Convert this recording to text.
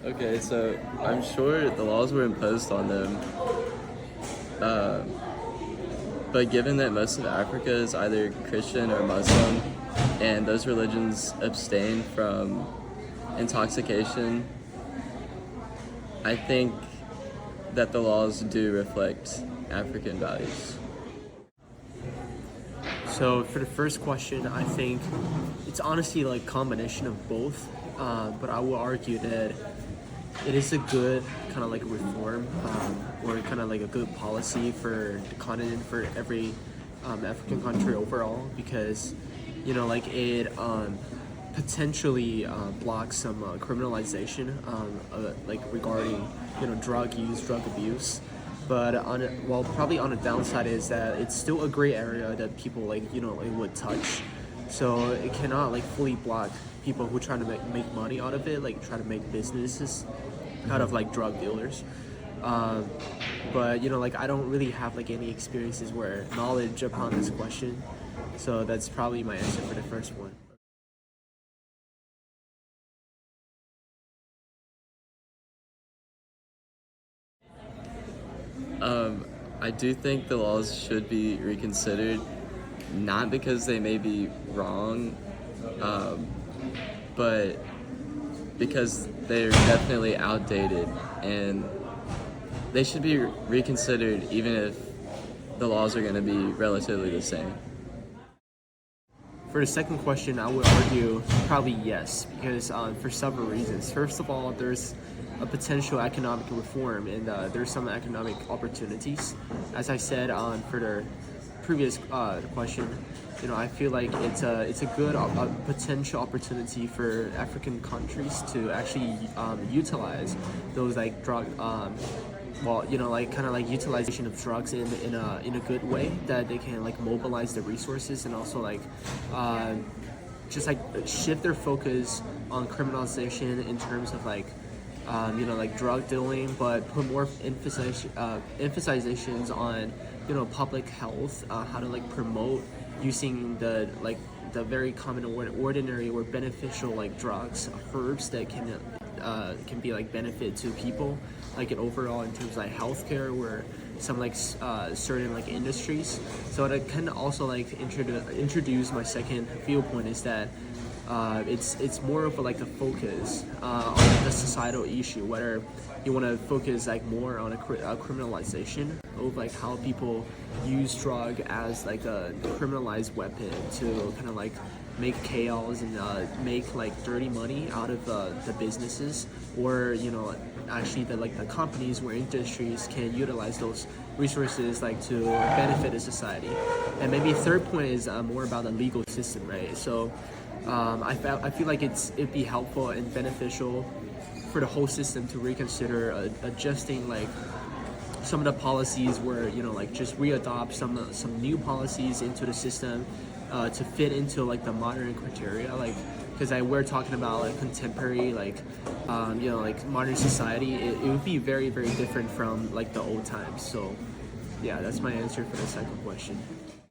Okay, so I'm sure the laws were imposed on them, uh, but given that most of Africa is either Christian or Muslim, and those religions abstain from intoxication, I think that the laws do reflect African values. So for the first question, I think it's honestly like combination of both. But I will argue that it is a good kind of like reform or kind of like a good policy for the continent for every African country overall because like it potentially blocks some criminalization like regarding drug use, drug abuse. But probably on the downside is that it's still a gray area that people it would touch. So it cannot like fully block people who try to make money out of it, like try to make businesses out of like drug dealers. Um, but like I don't really have like any experiences where knowledge upon this question. So that's probably my answer for the first one. I do think the laws should be reconsidered, not because they may be wrong, um, but because they're definitely outdated, and they should be reconsidered even if the laws are going to be relatively the same. For the second question, I would argue probably yes, because for several reasons. First of all, there's a potential economic reform, and there's some economic opportunities. As I said for the previous question, I feel like it's a good potential opportunity for African countries to actually utilize those like drug like kind of like utilization of drugs in a good way that they can like mobilize the resources and also like just like shift their focus on criminalization in terms of like like drug dealing, but put more emphasizations on public health, how to like promote using the very common or ordinary or beneficial like drugs, herbs that can be like benefit to people, like it overall in terms of like healthcare or some like certain like industries. So I can also like introduce my second viewpoint is that it's more of like a focus on the societal issue, whether you want to focus like more on a criminalization of like how people use drug as like a criminalized weapon to kind of like make chaos and make like dirty money out of the businesses, or actually the companies or industries can utilize those resources like to benefit the society. And maybe third point is more about the legal system, right? So I feel like it'd be helpful and beneficial for the whole system to reconsider adjusting like some of the policies where like just readopt some new policies into the system to fit into like the modern criteria, like because we're talking about like contemporary like like modern society. It would be very very different from like the old times. So yeah, that's my answer for the second question.